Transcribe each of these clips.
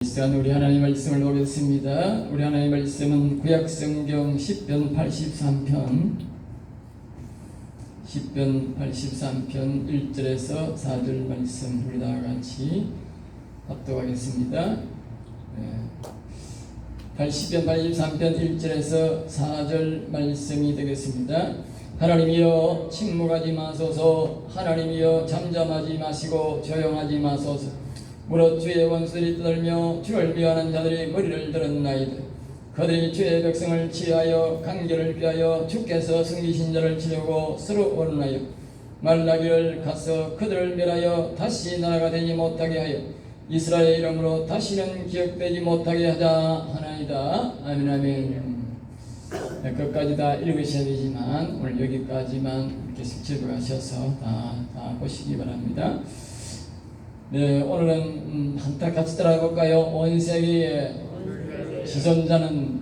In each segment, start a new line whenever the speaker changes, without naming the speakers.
이 시간 우리 하나님 말씀을 보겠습니다. 우리 하나님 말씀은 구약성경 10편 83편 1절에서 4절 말씀 우리 다 같이 합독하겠습니다. 10편 83편 1절에서 4절 말씀이 되겠습니다. 하나님이여 침묵하지 마소서. 하나님이여 잠잠하지 마시고 조용하지 마소서. 무릇 주의 원수들이 떠들며 주를 미워하는 자들이 머리를 들었나이다. 그들이 주의 백성을 치하여 강결을 피하여 주께서 숨기신 자를 치려고 서로 원하여 말라기를 가서 그들을 멸하여 다시 나라가 되지 못하게 하여 이스라엘 이름으로 다시는 기억되지 못하게 하자 하나이다. 아멘. 아멘. 끝까지 다 읽으셔야 되지만 오늘 여기까지만 이렇게 집중하셔서 다 보시기 바랍니다. 네, 오늘은 한타 같이 따라해볼까요? 온 세계의 지존자는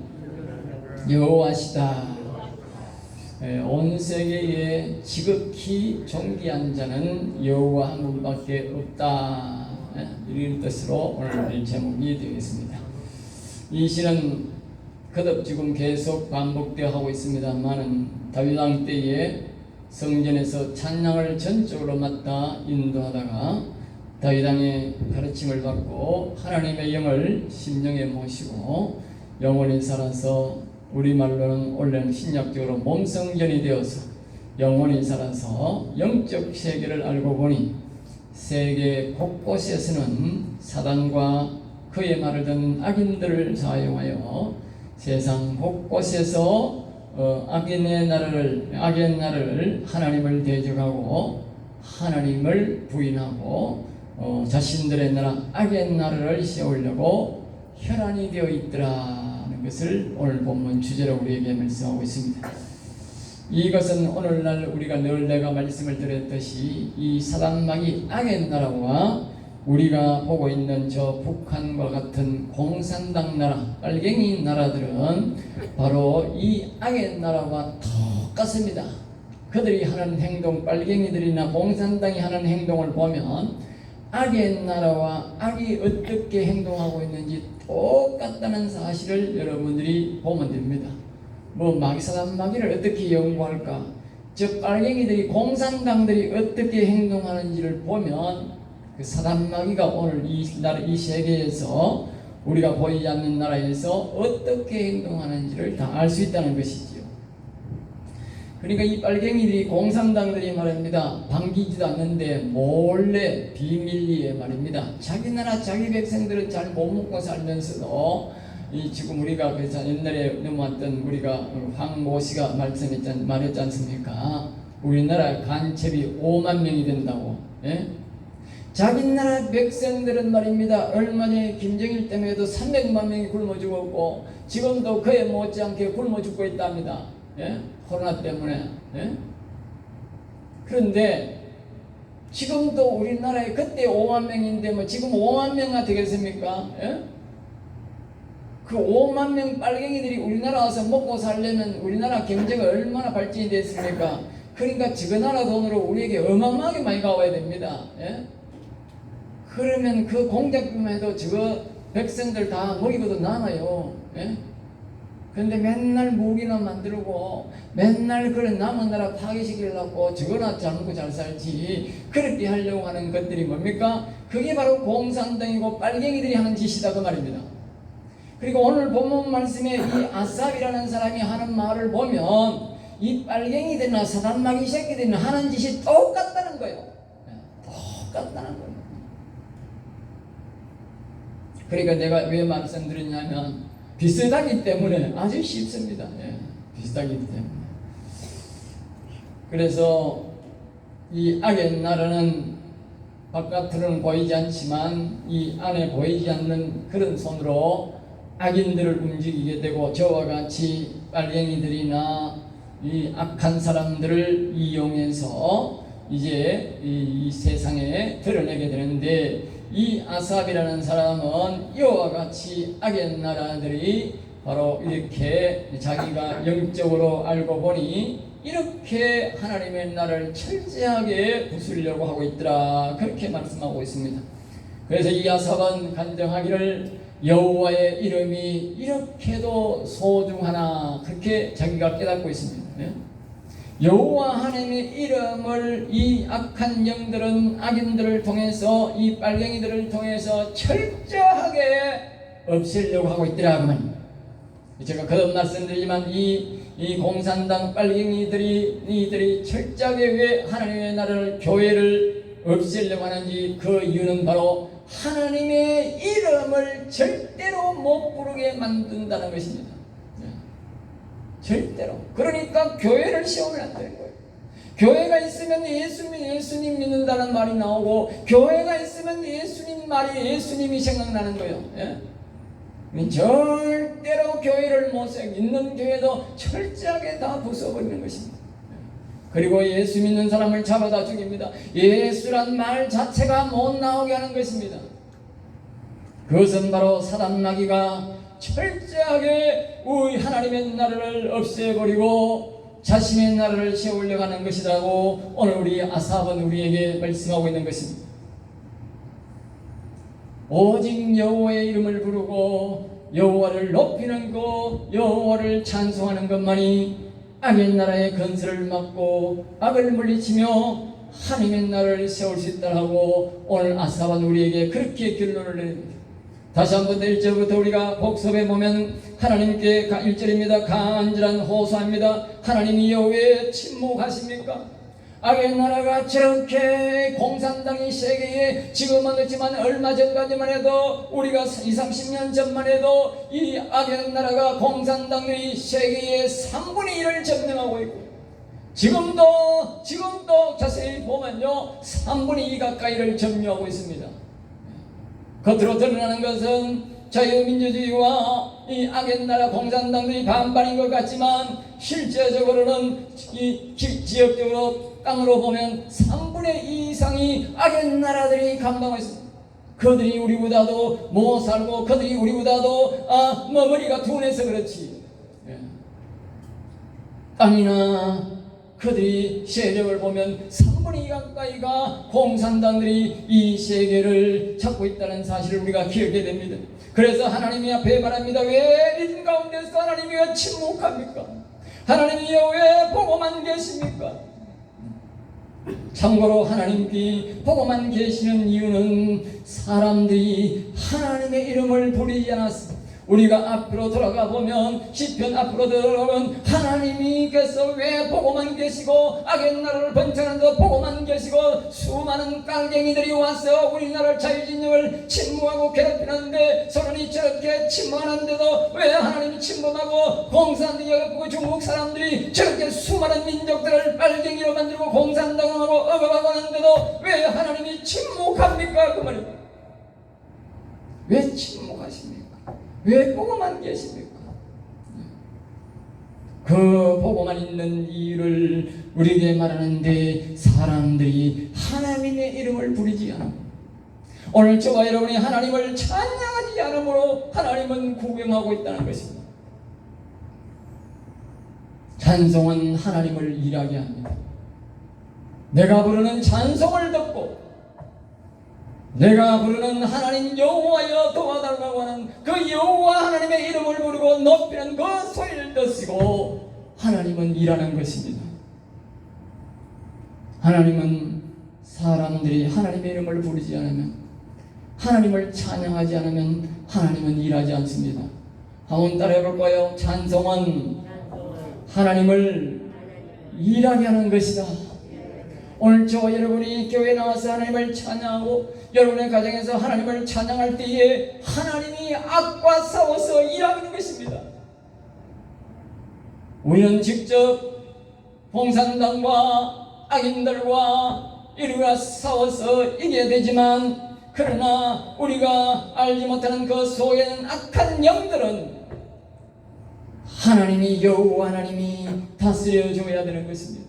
여호와시다. 네, 온 세계에 지극히 존귀한 자는 여호와 한 분밖에 없다. 네, 이런 뜻으로 오늘 제목이 되겠습니다. 이 시는 거듭 지금 계속 반복되어 하고 있습니다만은 다윗 왕 때에 성전에서 찬양을 전적으로 맡아 인도하다가 다윗 왕의 가르침을 받고 하나님의 영을 심령에 모시고 영원히 살아서 우리말로는 원래는 신약적으로 몸성전이 되어서 영원히 살아서 영적 세계를 알고 보니 세계 곳곳에서는 사단과 그의 말을 듣는 악인들을 사용하여 세상 곳곳에서 악의 나라를 하나님을 대적하고 하나님을 부인하고 자신들의 나라 악의 나라를 세우려고 혈안이 되어 있더라는 것을 오늘 본문 주제로 우리에게 말씀하고 있습니다. 이것은 오늘날 우리가 늘 내가 말씀을 드렸듯이 이 사단마귀 악의 나라와 우리가 보고 있는 저 북한과 같은 공산당 나라, 빨갱이 나라들은 바로 이 악의 나라와 똑같습니다. 그들이 하는 행동, 빨갱이들이나 공산당이 하는 행동을 보면 악의 나라와 악이 어떻게 행동하고 있는지 똑같다는 사실을 여러분들이 보면 됩니다. 사단 마귀를 어떻게 연구할까? 저 빨갱이들이 공산당들이 어떻게 행동하는지를 보면 그 사단 마귀가 오늘 이 세계에서 우리가 보이지 않는 나라에서 어떻게 행동하는지를 다 알 수 있다는 것이지요. 그러니까 이 빨갱이들이 공산당들이 말입니다. 반기지도 않는데 몰래 비밀리에 말입니다. 자기 나라 자기 백성들은 잘 못 먹고 살면서도 지금 우리가 그래서 옛날에 넘어왔던 우리가 황모 씨가 말했지 않습니까? 우리나라 간첩이 5만 명이 된다고. 예? 자기 나라 백성들은 말입니다. 얼마 전에 김정일 때문에도 300만 명이 굶어 죽었고 지금도 그에 못지않게 굶어 죽고 있답니다. 예? 코로나 때문에. 예? 그런데 지금도 우리나라에 그때 5만 명인데 지금 5만 명가 되겠습니까? 예? 그 5만 명 빨갱이들이 우리나라 와서 먹고 살려면 우리나라 경제가 얼마나 발전이 됐습니까? 그러니까 저 나라 돈으로 우리에게 어마어마하게 많이 가와야 됩니다. 예? 그러면 그 공작비만 해도 저거 백성들 다 먹이고도 남아요. 예? 그런데 맨날 무기나 만들고 맨날 그런 남은 나라 파괴시키려고 저거나 잘 먹고 잘 살지 그렇게 하려고 하는 것들이 뭡니까? 그게 바로 공산당이고 빨갱이들이 하는 짓이다 그 말입니다. 그리고 오늘 본문 말씀에 이 아삽이라는 사람이 하는 말을 보면 이 빨갱이들이나 사단마귀 새끼들이나 하는 짓이 똑같다는 거예요. 똑같다는 거예요. 그러니까 내가 왜 말씀드렸냐면 비슷하기 때문에 아주 쉽습니다. 예, 비슷하기 때문에. 그래서 이 악의 나라는 바깥으로는 보이지 않지만 이 안에 보이지 않는 그런 손으로 악인들을 움직이게 되고 저와 같이 빨갱이들이나 이 악한 사람들을 이용해서 이제 이 세상에 드러내게 되는데 이 아삽이라는 사람은 이와 같이 악의 나라들이 바로 이렇게 자기가 영적으로 알고 보니 이렇게 하나님의 나라를 철저하게 부수려고 하고 있더라 그렇게 말씀하고 있습니다. 그래서 이 아삽은 간증하기를 여호와의 이름이 이렇게도 소중하나 그렇게 자기가 깨닫고 있습니다. 여호와 하나님의 이름을 이 악한 영들은 악인들을 통해서 이 빨갱이들을 통해서 철저하게 없애려고 하고 있더라 그 말입니다. 제가 거듭 말씀드리지만 이 공산당 빨갱이들이 이들이 철저하게 왜 하나님의 나라를 교회를 없애려고 하는지 그 이유는 바로 하나님의 이름을 절대로 못 부르게 만든다는 것입니다. 절대로. 그러니까 교회를 세우면 안 되는 거예요. 교회가 있으면 예수님 믿는다는 말이 나오고, 교회가 있으면 예수님이 생각나는 거예요. 절대로 교회를 못 세우고, 있는 교회도 철저하게 다 부숴버리는 것입니다. 그리고 예수 믿는 사람을 잡아다 죽입니다. 예수란 말 자체가 못 나오게 하는 것입니다. 그것은 바로 사단 마귀가 철저하게 우리 하나님의 나라를 없애버리고 자신의 나라를 세우려고 하는 것이라고 오늘 우리 아삽은 우리에게 말씀하고 있는 것입니다. 오직 여호와의 이름을 부르고 여호와를 높이는 것, 여호와를 찬송하는 것만이 악의 나라의 건설을 막고 악을 물리치며 하나님의 나라를 세울 수 있다고 오늘 아삽은 우리에게 그렇게 결론을 내립니다. 다시 한번 1절부터 우리가 복습에 보면 하나님께 1절입니다. 간절한 호소합니다. 하나님이 왜 침묵하십니까? 악의 나라가 저렇게 공산당이 세계에 지금은 그렇지만 얼마 전까지만 해도 우리가 20-30년 전만 해도 이 악의 나라가 공산당이 세계의 3분의 1을 점령하고 있고 지금도 자세히 보면요 3분의 2 가까이를 점령하고 있습니다. 겉으로 드러나는 것은 자유민주주의와 이 악의 나라 공산당들이 반반인 것 같지만 실제적으로는 이 지역적으로 땅으로 보면 3분의 2 이상이 악의 나라들이 감당하고 있습니다. 그들이 우리보다도 못 살고 그들이 우리보다도 머리가 둔해서 그렇지 땅이나 그들이 세력을 보면 3분의 2 가까이가 공산당들이 이 세계를 잡고 있다는 사실을 우리가 기억해야 됩니다. 그래서 하나님이 앞에 말합니다. 왜 이 가운데서 하나님이 왜 침묵합니까? 하나님이 왜 보고만 계십니까? 참고로 하나님께 보고만 계시는 이유는 사람들이 하나님의 이름을 부르지 않았습니다. 우리가 앞으로 돌아가 보면 시편 앞으로 들어가면 하나님께서 왜 보고만 계시고 악의 나라를 번창하면서 보고만 계시고 수많은 깔갱이들이 와서 우리나라를 자유진영을 침묵하고 괴롭히는데 서론이 저렇게 침묵하는데도 왜 하나님이 침묵하고 공산당하고 중국 사람들이 저렇게 수많은 민족들을 빨갱이로 만들고 공산당하고 억압하고 하는데도 왜 하나님이 침묵합니까? 그 말입니다. 왜 침묵하십니까? 왜 보고만 계십니까? 그 보고만 있는 이유를 우리에게 말하는데 사람들이 하나님의 이름을 부르지 않습니다. 오늘 저와 여러분이 하나님을 찬양하지 않으므로 하나님은 구경하고 있다는 것입니다. 찬송은 하나님을 일하게 합니다. 내가 부르는 찬송을 듣고 내가 부르는 하나님 여호와여 도와달라고 하는 그 여호와 하나님의 이름을 부르고 높이는 그 소리를 듣고 하나님은 일하는 것입니다. 하나님은 사람들이 하나님의 이름을 부르지 않으면 하나님을 찬양하지 않으면 하나님은 일하지 않습니다. 한번 따라해 볼까요? 찬송은 하나님을 일하게 하는 것이다. 오늘 저와 여러분이 교회에 나와서 하나님을 찬양하고 여러분의 가정에서 하나님을 찬양할 때에 하나님이 악과 싸워서 일하는 것입니다. 우리는 직접 공산당과 악인들과 이루어 싸워서 이겨야 되지만 그러나 우리가 알지 못하는 그 속에는 악한 영들은 하나님이 여호와 하나님이 다스려 줘야 되는 것입니다.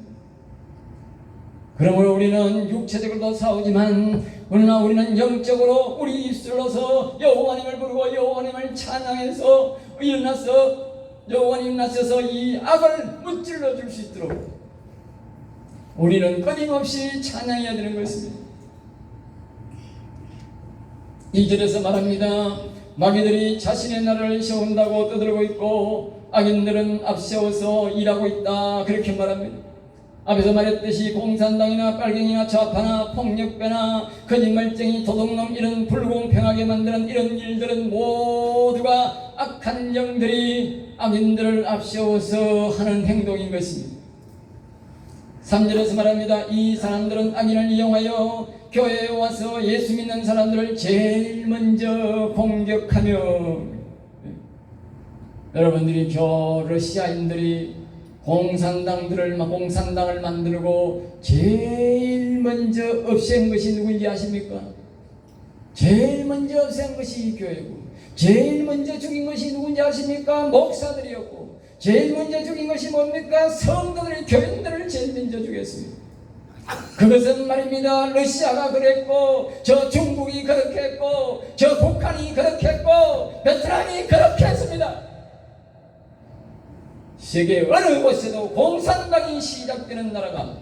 그러므로 우리는 육체적으로도 싸우지만 그러나 우리는 영적으로 우리 입술로서 여호와님을 부르고 여호와님을 찬양해서 일어나서 여호와님 나서서 이 악을 무찔러 줄 수 있도록 우리는 끊임없이 찬양해야 되는 것입니다. 2절에서 말합니다. 마귀들이 자신의 나라를 세운다고 떠들고 있고 악인들은 앞세워서 일하고 있다 그렇게 말합니다. 앞에서 말했듯이 공산당이나 빨갱이나 좌파나 폭력배나 거짓말쟁이 도둑놈 이런 불공평하게 만드는 이런 일들은 모두가 악한 영들이 악인들을 앞세워서 하는 행동인 것입니다. 3절에서 말합니다. 이 사람들은 악인을 이용하여 교회에 와서 예수 믿는 사람들을 제일 먼저 공격하며, 여러분들이 러시아인들이 공산당을 만들고 제일 먼저 없앤 것이 누구인지 아십니까? 제일 먼저 없앤 것이 교회고, 제일 먼저 죽인 것이 누구인지 아십니까? 목사들이었고, 제일 먼저 죽인 것이 뭡니까? 성도들이, 교인들을 제일 먼저 죽였습니다. 그것은 말입니다. 러시아가 그랬고, 저 중국이 그렇게 했고, 저 북한이 그렇게 했고, 베트남이 그렇게 했습니다. 세계 어느 곳에도 공산당이 시작되는 나라가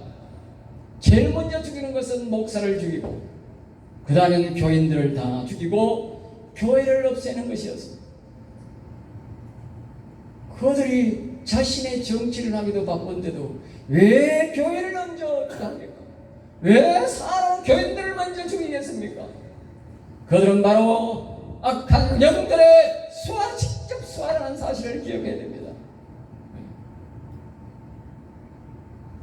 제일 먼저 죽이는 것은 목사를 죽이고, 그 다음에는 교인들을 다 죽이고 교회를 없애는 것이었습니다. 그들이 자신의 정치를 하기도 바쁜데도 왜 교회를 먼저 합니까? 왜 사람 교인들을 먼저 죽이겠습니까? 그들은 바로 악한 영들의 직접 수하라는 사실을 기억해야 됩니다.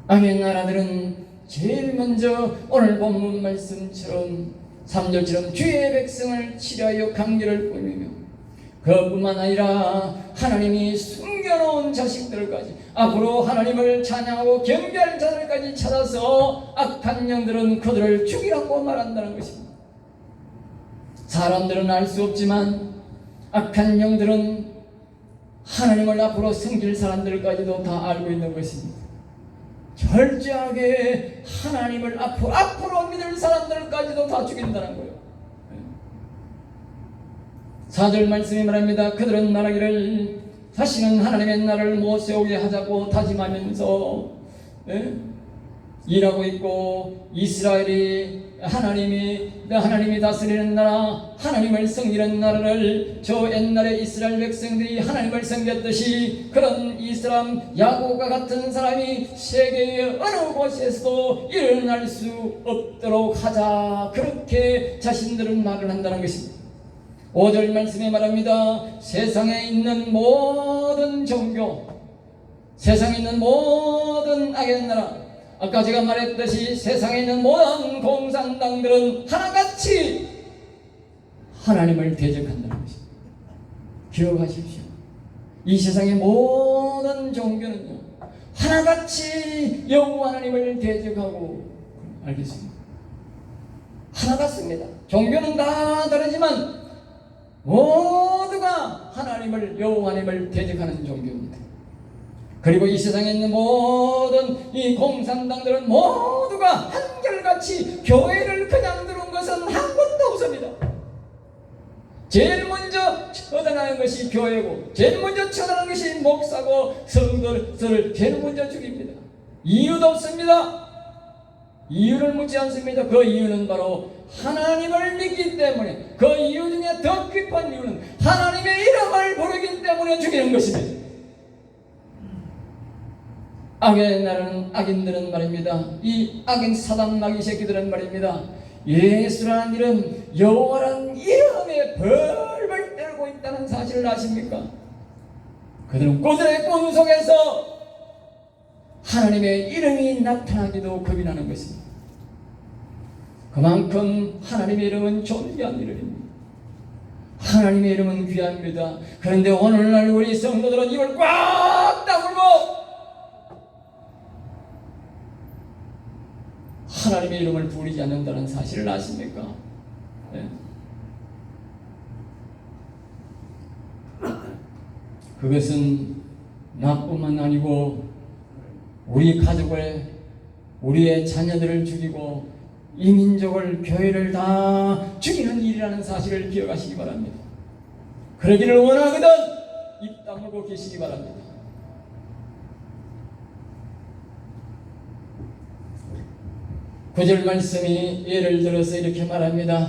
악의 나라들은 제일 먼저 오늘 본문 말씀처럼 3절처럼 주의 백성을 치려하여 강제를 꾸미며, 그뿐만 아니라 하나님이 숨겨놓은 자식들까지, 앞으로 하나님을 찬양하고 경배할 자들까지 찾아서 악한 영들은 그들을 죽이라고 말한다는 것입니다. 사람들은 알 수 없지만 악한 영들은 하나님을 앞으로 섬길 사람들까지도 다 알고 있는 것입니다. 철저하게 하나님을 앞으로 믿을 사람들까지도 다 죽인다는 거예요. 4절 말씀이 말합니다. 그들은 말하기를 다시는 하나님의 나라를 못 세우게 하자고 다짐하면서 일하고 있고, 이스라엘이 하나님이 다스리는 나라, 하나님을 섬기는 나라를 저 옛날에 이스라엘 백성들이 하나님을 섬겼듯이 그런 이스람 야곱과 같은 사람이 세계의 어느 곳에서도 일어날 수 없도록 하자, 그렇게 자신들은 말을 한다는 것입니다. 5절 말씀에 말합니다. 세상에 있는 모든 종교, 세상에 있는 모든 악의 나라, 아까 제가 말했듯이 세상에 있는 모든 공산당들은 하나같이 하나님을 대적한다는 것입니다. 기억하십시오. 이 세상의 모든 종교는요, 하나같이 여호와 하나님을 대적하고, 알겠습니다. 하나같습니다. 종교는 다 다르지만 모두가 여호와 하나님을 대적하는 종교입니다. 그리고 이 세상에 있는 모든 이 공산당들은 모두가 한결같이 교회를 그냥 들은 것은 한 곳도 없습니다. 제일 먼저 처단하는 것이 교회고, 제일 먼저 처단하는 것이 목사고, 성도들을 제일 먼저 죽입니다. 이유도 없습니다. 이유를 묻지 않습니다. 그 이유는 바로 하나님을 믿기 때문에, 그 이유 중에 더 깊은 이유는 하나님의 이름을 부르기 때문에 죽이는 것입니다. 악의 나라는, 악인들은 말입니다, 이 악인 사단 마귀 새끼들은 말입니다, 예수라는 이름, 여호와라는 이름에 벌벌 떨고 있다는 사실을 아십니까? 그들은 그들의 꿈 속에서 하나님의 이름이 나타나기도 겁이 나는 것입니다. 그만큼 하나님의 이름은 존귀한 이름입니다. 하나님의 이름은 귀합니다. 그런데 오늘날 우리 성도들은 입을 꽉 다물고 하나님의 이름을 부르지 않는다는 사실을 아십니까? 네. 그것은 나뿐만 아니고 우리 가족을, 우리의 자녀들을 죽이고 이 민족을, 교회를 다 죽이는 일이라는 사실을 기억하시기 바랍니다. 그러기를 원하거든 입 다물고 계시기 바랍니다. 구절 말씀이 예를 들어서 이렇게 말합니다.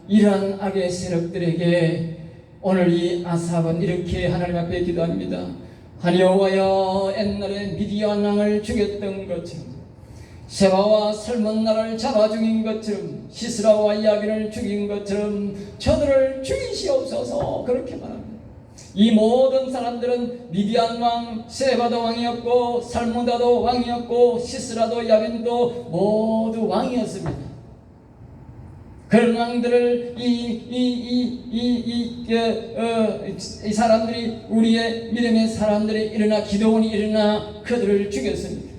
이러한 악의 세력들에게 오늘 이 아삽은 이렇게 하나님 앞에 기도합니다. 여호와여, 옛날에 미디안 왕을 죽였던 것처럼, 세바와 살몬나를 잡아 죽인 것처럼, 시스라와 야빈을 죽인 것처럼 저들을 죽이시옵소서. 그렇게 말합니다. 이 모든 사람들은 미디안 왕, 세바도 왕이었고, 살몬다도 왕이었고, 시스라도 야빈도 모두 왕이었습니다. 그런 왕들을 이 사람들이, 우리의 믿음의 사람들이 일어나, 기도원이 일어나 그들을 죽였습니다.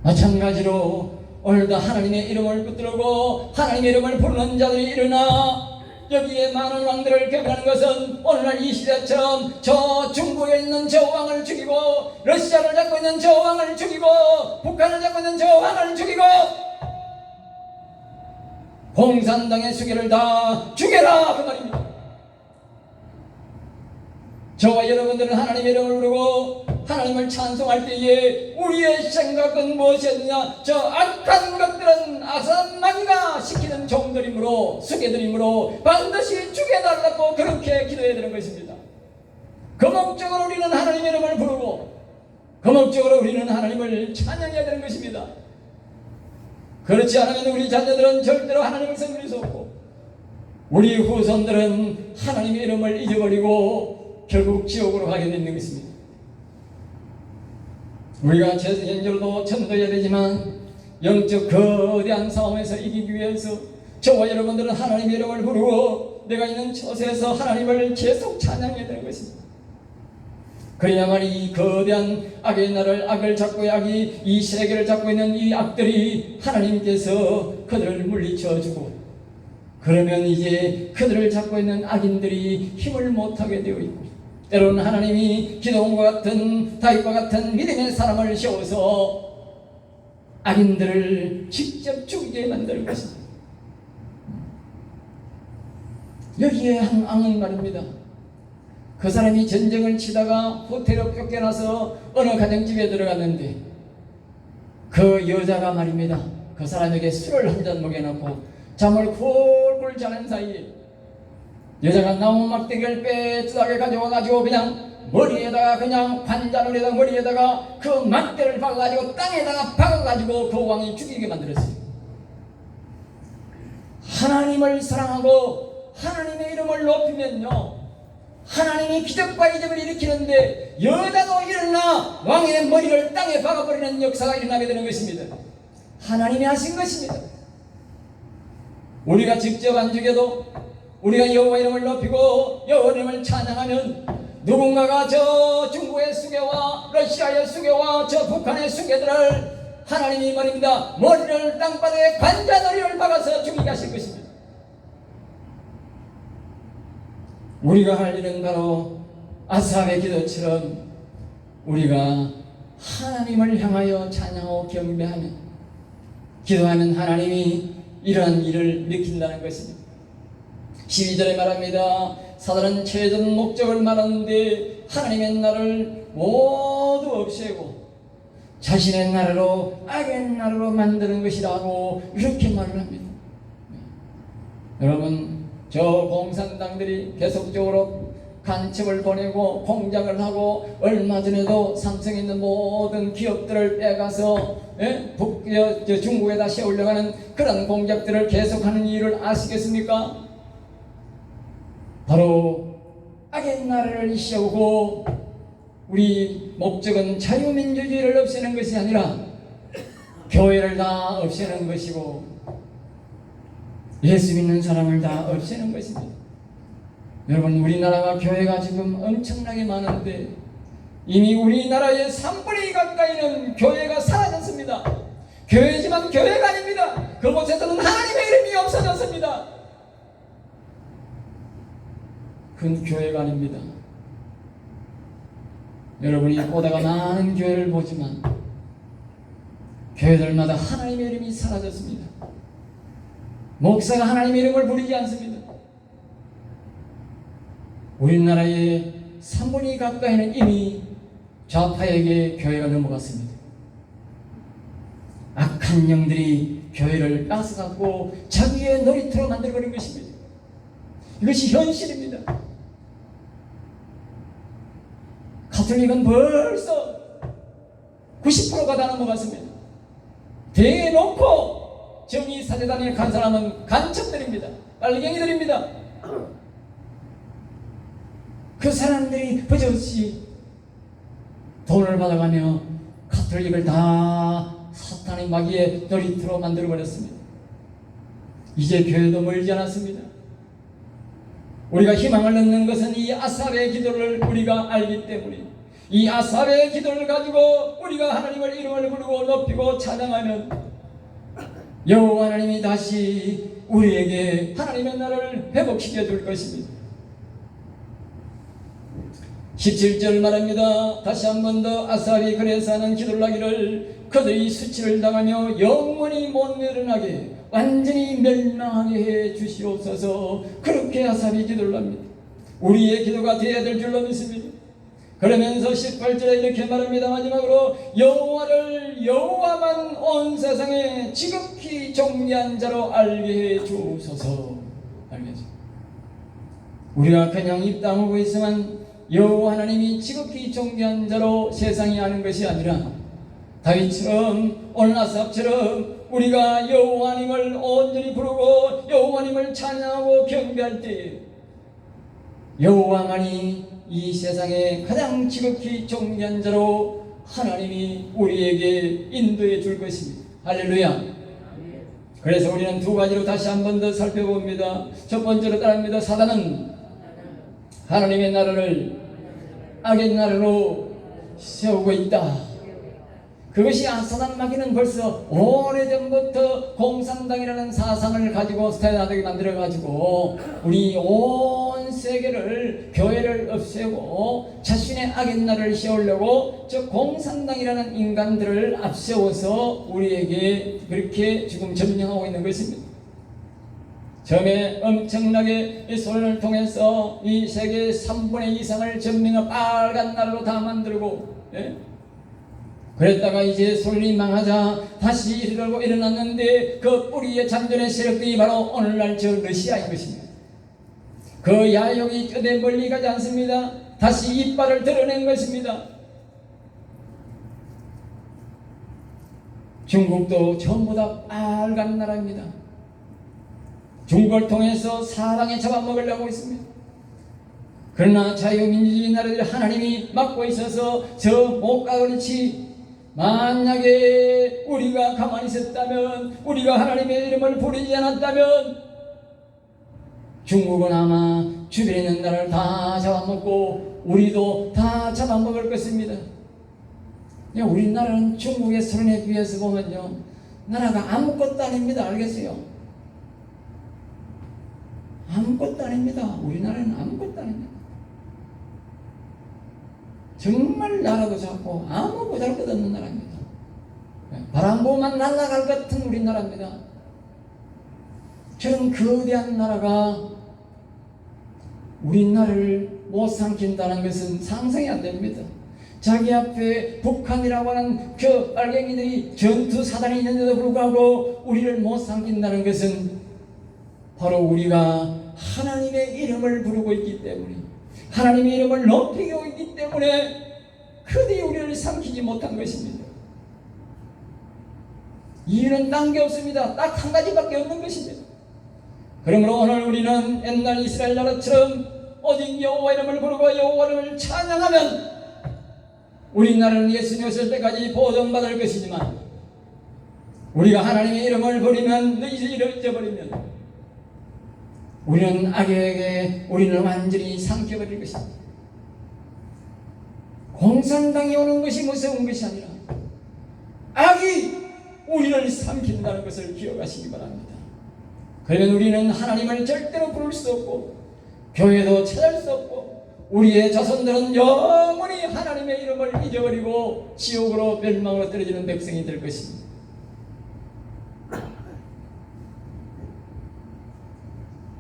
마찬가지로 오늘도 하나님의 이름을 붙들고 하나님의 이름을 부르는 자들이 일어나 여기에 많은 왕들을 경배하는 것은 오늘날 이 시대처럼 저 중국에 있는 저 왕을 죽이고, 러시아를 잡고 있는 저 왕을 죽이고, 북한을 잡고 있는 저 왕을 죽이고, 공산당의 수계를 다 죽여라, 그 말입니다. 저와 여러분들은 하나님의 이름을 부르고 하나님을 찬송할 때에 우리의 생각은 무엇이었느냐? 저 악한 것들은 아삽마귀가 시키는 종들이므로, 수계들이므로 반드시 죽여달라고 그렇게 기도해야 되는 것입니다. 그 목적으로 우리는 하나님의 이름을 부르고 그 목적으로 우리는 하나님을 찬양해야 되는 것입니다. 그렇지 않으면 우리 자녀들은 절대로 하나님을 섬길 수 없고, 우리 후손들은 하나님의 이름을 잊어버리고 결국 지옥으로 가게 되는 것입니다. 우리가 현재로도 전도해야 되지만 영적 거대한 싸움에서 이기기 위해서 저와 여러분들은 하나님의 이름을 부르고 내가 있는 처소에서 하나님을 계속 찬양해야 되는 것입니다. 그래야만 이 거대한 악의 나라를, 악을 잡고, 악이 이 세계를 잡고 있는 이 악들이 하나님께서 그들을 물리쳐주고, 그러면 이제 그들을 잡고 있는 악인들이 힘을 못하게 되어 있고, 때로는 하나님이 기도원과 같은, 다윗과 같은 믿음의 사람을 세워서 악인들을 직접 죽이게 만드는 것입니다. 여기에 한 왕은 말입니다. 그 사람이 전쟁을 치다가 호텔에 쫓겨나서 어느 가정집에 들어갔는데 그 여자가 말입니다, 그 사람에게 술을 한 잔 먹여놓고 잠을 콜콜 자는 사이에 여자가 나무 막대기를 빼뜨하게 가져와가지고 그냥 머리에다가, 그냥 관자놀이에다가 머리에다가 그 막대를 박아가지고 땅에다가 박아가지고 그 왕이 죽이게 만들었어요. 하나님을 사랑하고 하나님의 이름을 높이면요, 하나님이 기적과 이적을 일으키는데 여자도 일어나 왕의 머리를 땅에 박아버리는 역사가 일어나게 되는 것입니다. 하나님이 하신 것입니다. 우리가 직접 안 죽여도 우리가 여호와 이름을 높이고 여호와 이름을 찬양하면 누군가가 저 중국의 수계와 러시아의 수계와 저 북한의 수계들을 하나님이 말입니다, 머리를 땅바닥에 관자놀이를 박아서 죽이게 하실 것입니다. 우리가 할 일은 바로 아삽의 기도처럼 우리가 하나님을 향하여 찬양하고 경배하면, 기도하면 하나님이 이러한 일을 일으킨다는 것입니다. 12절에 말합니다. 사단은 최전 목적을 말하는데 하나님의 나라를 모두 없애고 자신의 나라로, 악의 나라로 만드는 것이라고 이렇게 말을 합니다. 여러분, 저 공산당들이 계속적으로 간첩을 보내고 공작을 하고, 얼마 전에도 삼성에 있는 모든 기업들을 빼가서 중국에다 세우려고 하는 그런 공작들을 계속하는 이유를 아시겠습니까? 바로 악의 나라를 세우고, 우리 목적은 자유민주주의를 없애는 것이 아니라 교회를 다 없애는 것이고 예수 믿는 사람을 다 없애는 것입니다. 여러분, 우리나라가 교회가 지금 엄청나게 많은데 이미 우리나라의 3분의 2 가까이는 교회가 사라졌습니다. 교회지만 교회가 아닙니다. 그곳에서는 하나님의 이름이 없어졌습니다. 그건 교회가 아닙니다. 여러분이 오다가 많은 교회를 보지만 교회들마다 하나님의 이름이 사라졌습니다. 목사가 하나님의 이름을 부르지 않습니다. 우리나라의 3분의 2 가까이는 이미 좌파에게 교회가 넘어갔습니다. 악한 영들이 교회를 뺏어갖고 자기의 놀이터로 만들어버린 것입니다. 이것이 현실입니다. 가톨릭은 벌써 90%가 다 넘어갔습니다. 대놓고 정의 사제단에 간 사람은 간첩들입니다. 빨갱이들입니다. 그 사람들이 버젓이 돈을 받아가며 가톨릭을 다 사탄의 마귀의 놀이터로 만들어버렸습니다. 이제 교회도 멀지 않았습니다. 우리가 희망을 얻는 것은 이 아삽의 기도를 우리가 알기 때문에, 이 아삽의 기도를 가지고 우리가 하나님을 이름을 부르고 높이고 찬양하면 여호와 하나님이 다시 우리에게 하나님의 나라를 회복시켜 줄 것입니다. 17절 말합니다. 다시 한 번 더 아삽이 그래서 하는 기도를 하기를, 그들이 수치를 당하며 영원히 못 일어나게 완전히 멸망하게 해 주시옵소서. 그렇게 아삽이 기도를 합니다. 우리의 기도가 되어야 될 줄로 믿습니다. 그러면서 18절에 이렇게 말합니다. 마지막으로 여호와만 온 세상에 지극히 존귀한 자로 알게 해 주소서. 알겠죠? 우리가 그냥 입 다물고 있으면 여호와 하나님이 지극히 존귀한 자로 세상이 아는 것이 아니라, 다윗처럼 오늘 아삽처럼 우리가 여호와 하나님을 온전히 부르고 여호와 하나님을 찬양하고 경배할 때 여호와만이 이 세상에 가장 지극히 존귀한 자로 하나님이 우리에게 인도해 줄 것입니다. 할렐루야. 그래서 우리는 두 가지로 다시 한 번 더 살펴봅니다. 첫 번째로 따릅니다. 사단은 하나님의 나라를 악의 나라로 세우고 있다. 그것이 사단 마귀는 벌써 오래전부터 공산당이라는 사상을 가지고 스타일하게 만들어가지고 우리 온 세계를, 교회를 없애고 자신의 악의 나라를 세우려고 저 공산당이라는 인간들을 앞세워서 우리에게 그렇게 지금 점령하고 있는 것입니다. 처음에 엄청나게 이 소련을 통해서 이 세계 3분의 2 이상을 점령한 빨간 나라로 다 만들고, 그랬다가 이제 소련이 망하자 다시 일어나고 일어났는데 그 뿌리의 잠전의 세력들이 바로 오늘날 저 러시아인 것입니다. 그 야욕이 끝에 멀리 가지 않습니다. 다시 이빨을 드러낸 것입니다. 중국도 전부 다 빨간 나라입니다. 중국을 통해서 사방에 잡아먹으려고 있습니다. 그러나 자유민주주의 나라들 하나님이 막고 있어서 저 목가그렇지, 만약에 우리가 가만히 있었다면, 우리가 하나님의 이름을 부르지 않았다면 중국은 아마 주변에 있는 나라를 다 잡아먹고 우리도 다 잡아먹을 것입니다. 우리나라는 중국의 소련에 비해서 보면요, 나라가 아무것도 아닙니다. 알겠어요? 아무것도 아닙니다. 우리나라는 아무것도 아닙니다. 정말 나라도 작고 아무 보잘것 없는 나라입니다. 바람 부으면 날아갈 것 같은 우리나라입니다. 저런 거대한 나라가 우리나라를 못 삼킨다는 것은 상상이 안 됩니다. 자기 앞에 북한이라고 하는 그 빨갱이들이 전투 사단이 있는데도 불구하고 우리를 못 삼킨다는 것은 바로 우리가 하나님의 이름을 부르고 있기 때문에, 하나님의 이름을 높이고 있기 때문에 그들이 우리를 삼키지 못한 것입니다. 이유는 딴 게 없습니다. 딱 한 가지밖에 없는 것입니다. 그러므로 오늘 우리는 옛날 이스라엘 나라처럼 오직 여호와 이름을 부르고 여호와 이름을 찬양하면 우리나라는 예수님 오실 때까지 보존받을 것이지만, 우리가 하나님의 이름을 버리면, 잊어버리면 우리는 악에게 우리는 완전히 삼켜버릴 것입니다. 공산당이 오는 것이 무서운 것이 아니라 악이 우리를 삼킨다는 것을 기억하시기 바랍니다. 그러면 우리는 하나님을 절대로 부를 수 없고 교회도 찾을 수 없고 우리의 자손들은 영원히 하나님의 이름을 잊어버리고 지옥으로 멸망으로 떨어지는 백성이 될 것입니다.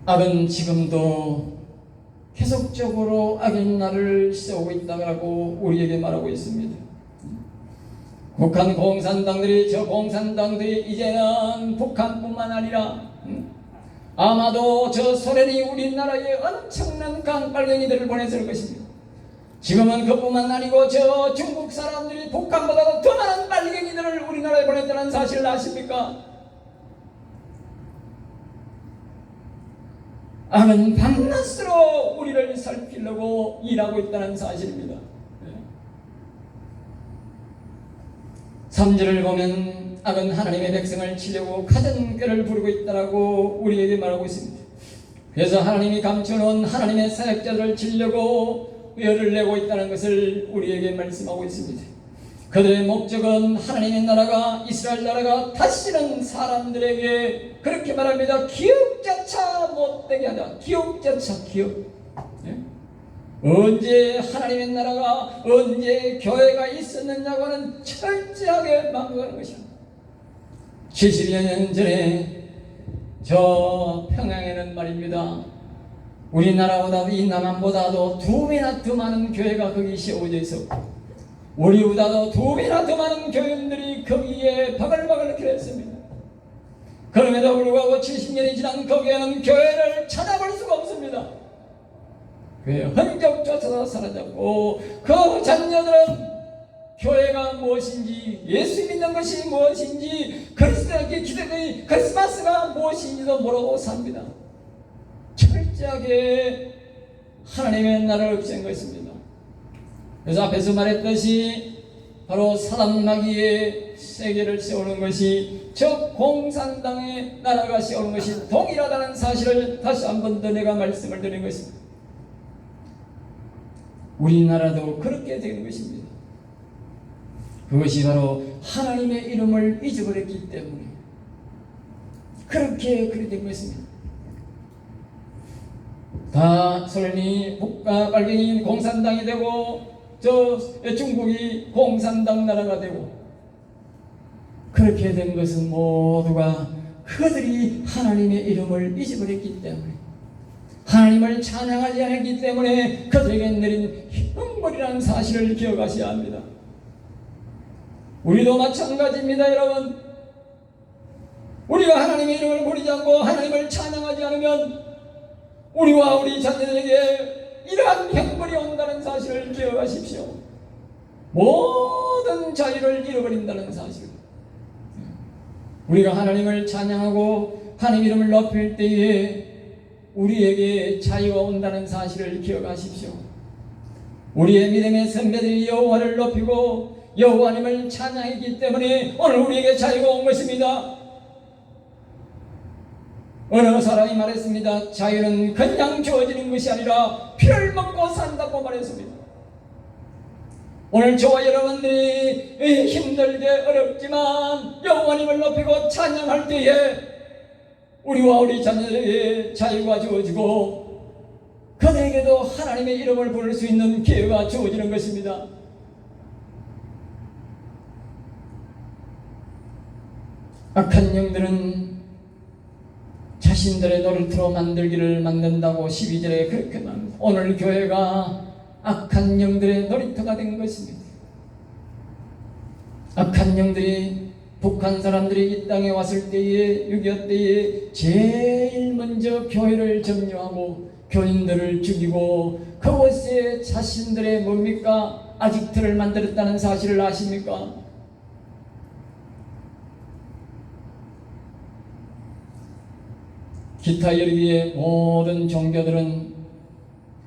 악은 지금도 계속적으로 악의 날을 세우고 있다고 우리에게 말하고 있습니다. 북한 공산당들이 이제는 북한뿐만 아니라 아마도 저 소련이 우리나라에 엄청난 강빨갱이들을 보냈을 것입니다. 지금은 그뿐만 아니고 저 중국 사람들이 북한보다도 더 많은 빨갱이들을 우리나라에 보냈다는 사실을 아십니까? 악은 밤낮으로 우리를 살피려고 일하고 있다는 사실입니다. 3절을 보면 악은 하나님의 백성을 치려고 가진 꾀를 부리고 있다고 우리에게 말하고 있습니다. 그래서 하나님이 감춰놓은 하나님의 사역자들을 치려고 열을 내고 있다는 것을 우리에게 말씀하고 있습니다. 그들의 목적은 하나님의 나라가, 이스라엘 나라가 다시는 사람들에게 그렇게 말합니다. 기억조차 못되게 하자. 기억조차 기억. 네? 언제 하나님의 나라가, 언제 교회가 있었느냐고는 철저하게 막론하는 것입니다. 70여 년 전에 저 평양에는 말입니다, 우리나라보다도 이 남한보다도 2배나 더 많은 교회가 거기 세워져 있었고, 우리보다도 2배나 더 많은 교인들이 거기에 바글바글 기랬습니다. 그럼에도 불구하고 70년이 지난 거기에는 교회를 찾아볼 수가 없습니다. 교회 흔적조차도 사라졌고, 그 자녀들은 교회가 무엇인지, 예수 믿는 것이 무엇인지, 그리스도의 기독의 크리스마스가 무엇인지도 모르고 삽니다. 철저하게 하나님의 나라를 없앤 것입니다. 그래서 앞에서 말했듯이 바로 사단마귀의 세계를 세우는 것이 저 공산당의 나라가 세우는 것이 동일하다는 사실을 다시 한 번 더 내가 말씀을 드린 것입니다. 우리나라도 그렇게 되는 것입니다. 그것이 바로 하나님의 이름을 잊어버렸기 때문에 그렇게 된 것입니다. 다 소련이 빨갱이인 공산당이 되고, 저 중국이 공산당 나라가 되고, 그렇게 된 것은 모두가 그들이 하나님의 이름을 잊어버렸기 때문에, 하나님을 찬양하지 않았기 때문에 그들에게 내린 형벌이라는 사실을 기억하셔야 합니다. 우리도 마찬가지입니다. 여러분, 우리가 하나님의 이름을 부르지 않고 하나님을 찬양하지 않으면 우리와 우리 자녀들에게 이러한 형벌이 온다는 사실을 기억하십시오. 모든 자유를 잃어버린다는 사실. 우리가 하나님을 찬양하고 하나님 이름을 높일 때에 우리에게 자유가 온다는 사실을 기억하십시오. 우리의 믿음의 선배들이 여호와를 높이고 여호와님을 찬양했기 때문에 오늘 우리에게 자유가 온 것입니다. 어느 사람이 말했습니다. 자유는 그냥 주어지는 것이 아니라 피를 먹고 산다고 말했습니다. 오늘 저와 여러분들이 힘들게 어렵지만 여호와님을 높이고 찬양할 때에 우리와 우리 자녀들에게 자유가 주어지고 그들에게도 하나님의 이름을 부를 수 있는 기회가 주어지는 것입니다. 악한 영들은 자신들의 놀이터로 만들기를 만든다고 12절에 그렇게 말합니다. 오늘 교회가 악한 영들의 놀이터가 된 것입니다. 악한 영들이, 북한 사람들이 이 땅에 왔을 때에, 6.25 때에 제일 먼저 교회를 점령하고 교인들을 죽이고 그곳에 자신들의 뭡니까? 아직들을 만들었다는 사실을 아십니까? 기타 여러 개의 모든 종교들은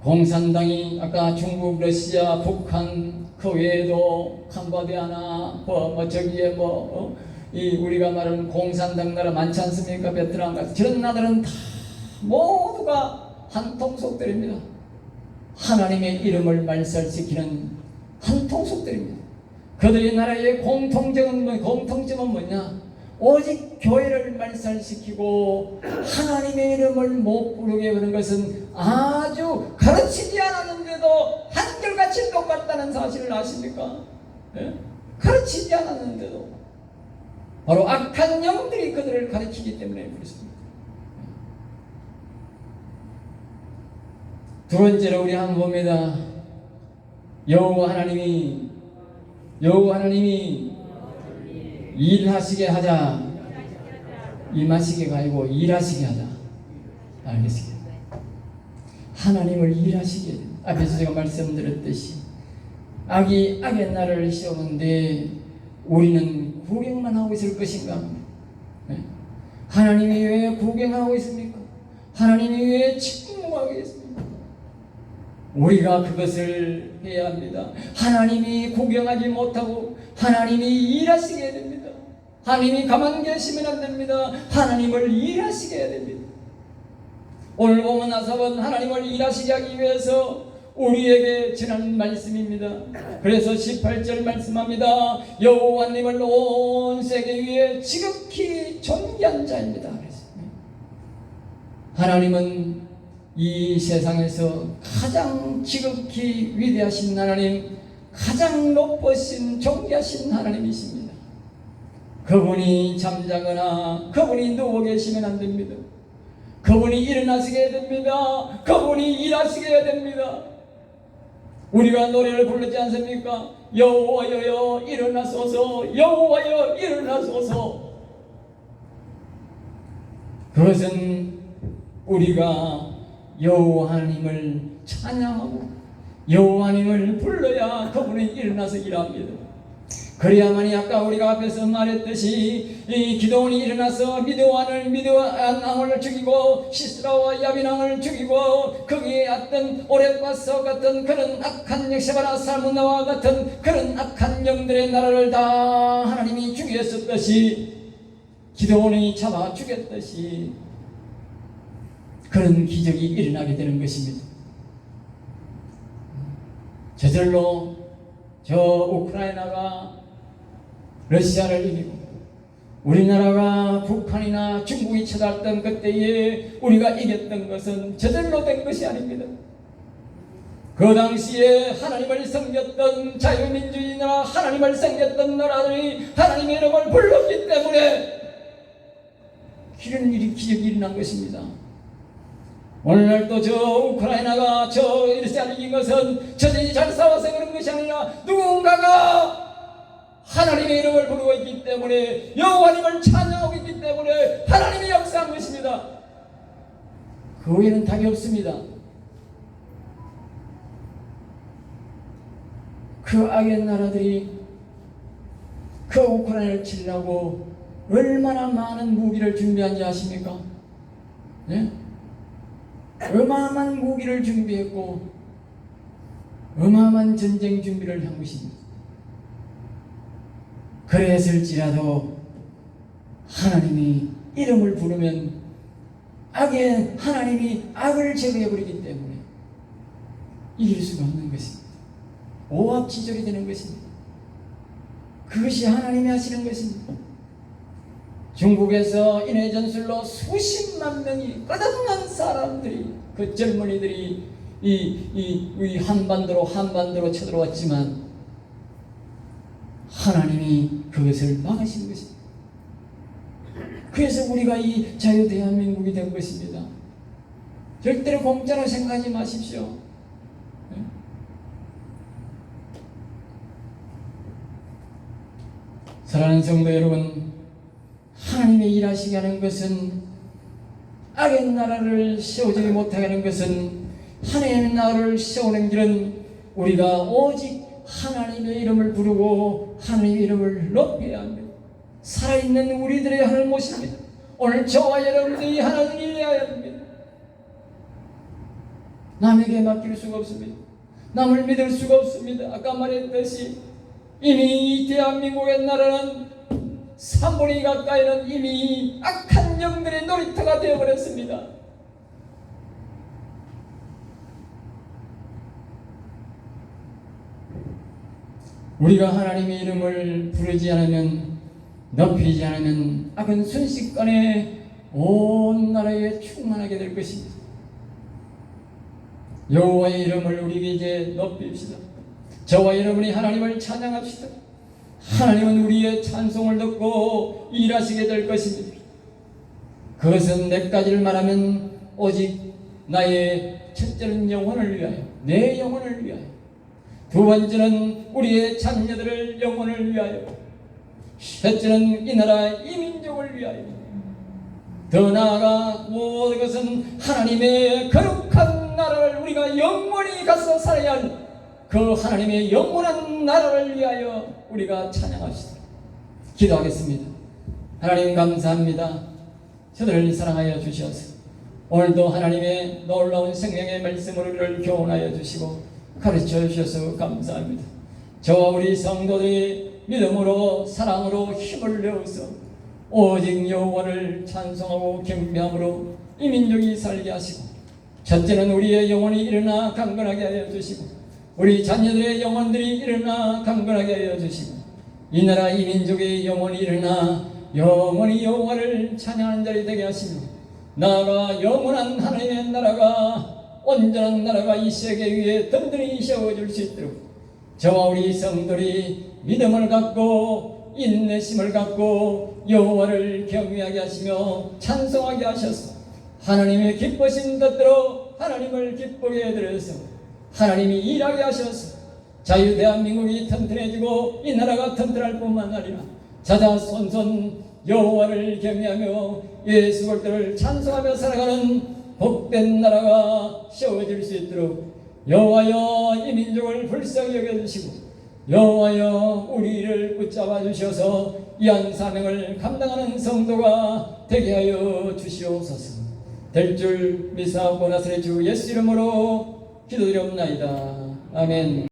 공산당이 아까 중국, 러시아, 북한 그 외에도 캄보디아나 저기에 이 우리가 말하는 공산당 나라 많지 않습니까? 베트남 같은 저런 나라들은 다 모두가 한통속들입니다. 하나님의 이름을 말살시키는 한통속들입니다. 그들의 나라의 공통점은 뭐냐? 오직 교회를 말살시키고 하나님의 이름을 못 부르게 하는 것은 아주 가르치지 않았는데도 한결같이 똑같다는 사실을 아십니까? 예? 가르치지 않았는데도 바로 악한 영들이 그들을 가르치기 때문에 그렇습니다. 두 번째로 우리 한번 봅니다. 여호와 하나님이 일하시게 하자. 일하시게가 아니고 일하시게 하자. 알겠습니다. 하나님을 일하시게 됩니다. 앞에서 제가 말씀드렸듯이 악이 악의 날을 세우는데 우리는 구경만 하고 있을 것인가? 네? 하나님이 왜 구경하고 있습니까? 하나님이 왜 침묵하고 있습니까? 우리가 그것을 해야 합니다. 하나님이 구경하지 못하고 하나님이 일하시게 됩니다. 하나님이 가만 계시면 안 됩니다. 하나님을 일하시게 해야 됩니다. 오늘 보면 아삽은 하나님을 일하시게 하기 위해서 우리에게 전하는 말씀입니다. 그래서 18절 말씀합니다. 여호와님을 온 세계 위에 지극히 존귀한 자입니다. 하나님은 이 세상에서 가장 지극히 위대하신 하나님, 가장 높으신 존귀하신 하나님이십니다. 그분이 잠자거나 그분이 누워 계시면 안 됩니다. 그분이 일어나시게 해야 됩니다. 그분이 일하시게 해야 됩니다. 우리가 노래를 부르지 않습니까? 여호와여 일어나소서, 여호와여 일어나소서. 그것은 우리가 여호와 하나님을 찬양하고 여호와 하나님을 불러야 그분이 일어나서 일합니다. 그래야만이 아까 우리가 앞에서 말했듯이 이 기도원이 일어나서 미드안왕을 죽이고 시스라와 야빈왕을 죽이고 거기에 어떤 오렙과 서 같은 그런 악한 역세바라 살문나와 같은 그런 악한 영들의 나라를 다 하나님이 죽였었듯이 기도원이 잡아 죽였듯이 그런 기적이 일어나게 되는 것입니다. 저절로 저 우크라이나가 러시아를 이기고 우리나라가 북한이나 중국이 쳐들었던 그때에 우리가 이겼던 것은 저절로 된 것이 아닙니다. 그 당시에 하나님을 섬겼던 자유민주주의나 하나님을 섬겼던 나라들이 하나님의 이름을 불렀기 때문에 이런 일이 기적이 일어난 것입니다. 오늘날도 저 우크라이나가 저 러시아를 이긴 것은 저들이 잘 싸워서 그런 것이 아니라 누군가가 하나님의 이름을 부르고 있기 때문에 여호와님을 찬양하고 있기 때문에 하나님이 역사한 것입니다. 그 외에는 답이 없습니다. 그 악의 나라들이 그 우크라이나를 치려고 얼마나 많은 무기를 준비한지 아십니까? 네? 어마어마한 무기를 준비했고 어마어마한 전쟁 준비를 한 것입니다. 그랬을지라도 하나님이 이름을 부르면 악의 하나님이 악을 제거해버리기 때문에 이길 수가 없는 것입니다. 오합지졸이 되는 것입니다. 그것이 하나님이 하시는 것입니다. 중국에서 인해 전술로 수십만 명이 끝없는 사람들이 그 젊은이들이 이 한반도로 쳐들어왔지만 하나님이 그것을 막으신 것입니다. 그래서 우리가 이 자유 대한민국이 된 것입니다. 절대로 공짜로 생각하지 마십시오. 사랑하는 성도 여러분, 하나님의 일하시게 하는 것은 악의 나라를 세우지 못하게 하는 것은 하나님의 나라를 세우는 길은 우리가 오직 하나님의 이름을 부르고 하나님의 이름을 높여야 합니다. 살아있는 우리들의 하나님 모십니다. 오늘 저와 여러분들이 하나님을 일해야 합니다. 남에게 맡길 수가 없습니다. 남을 믿을 수가 없습니다. 아까 말했듯이 이미 이 대한민국의 나라는 3분의 2 가까이는 이미 악한 영들의 놀이터가 되어버렸습니다. 우리가 하나님의 이름을 부르지 않으면, 높이지 않으면 악은 순식간에 온 나라에 충만하게 될 것입니다. 여호와의 이름을 우리에게 이제 높입시다. 저와 여러분이 하나님을 찬양합시다. 하나님은 우리의 찬송을 듣고 일하시게 될 것입니다. 그것은 몇 가지를 말하면 오직 나의 첫째는 영혼을 위하여, 내 영혼을 위하여, 두 번째는 우리의 자녀들을 영혼을 위하여, 셋째는 이 나라 이 민족을 위하여, 더 나아가 모든 것은 하나님의 거룩한 나라를 우리가 영원히 가서 살아야 할 그 하나님의 영원한 나라를 위하여 우리가 찬양합시다. 기도하겠습니다. 하나님 감사합니다. 저들을 사랑하여 주셔서 오늘도 하나님의 놀라운 생명의 말씀으로 우리를 교훈하여 주시고 가르쳐 주셔서 감사합니다. 저와 우리 성도들이 믿음으로 사랑으로 힘을 내어서 오직 여호와를 찬송하고 경배함으로 이 민족이 살게 하시고, 첫째는 우리의 영혼이 일어나 강건하게 하여 주시고 우리 자녀들의 영혼들이 일어나 강건하게 하여 주시고 이 나라 이 민족의 영혼이 일어나 영원히 여호와를 찬양하는 자리 되게 하시며, 나아가 영원한 하나님의 나라가 온전한 나라가 이 세계 위에 든든히 세워질 수 있도록 저와 우리 성도들이 믿음을 갖고 인내심을 갖고 여호와를 경외하게 하시며 찬송하게 하셔서 하나님의 기쁘신 뜻대로 하나님을 기쁘게 해드려서 하나님이 일하게 하셔서 자유 대한민국이 튼튼해지고 이 나라가 튼튼할 뿐만 아니라 자자손손 여호와를 경외하며 예수 그리스도를 찬송하며 살아가는 복된 나라가 세워질 수 있도록 여호와여 이 민족을 불쌍히 여겨주시고 여호와여 우리를 붙잡아 주셔서 이한 사명을 감당하는 성도가 되게 하여 주시옵소서. 될 줄 믿사옵고 나사렛 주 예수 이름으로 기도드리옵나이다. 아멘.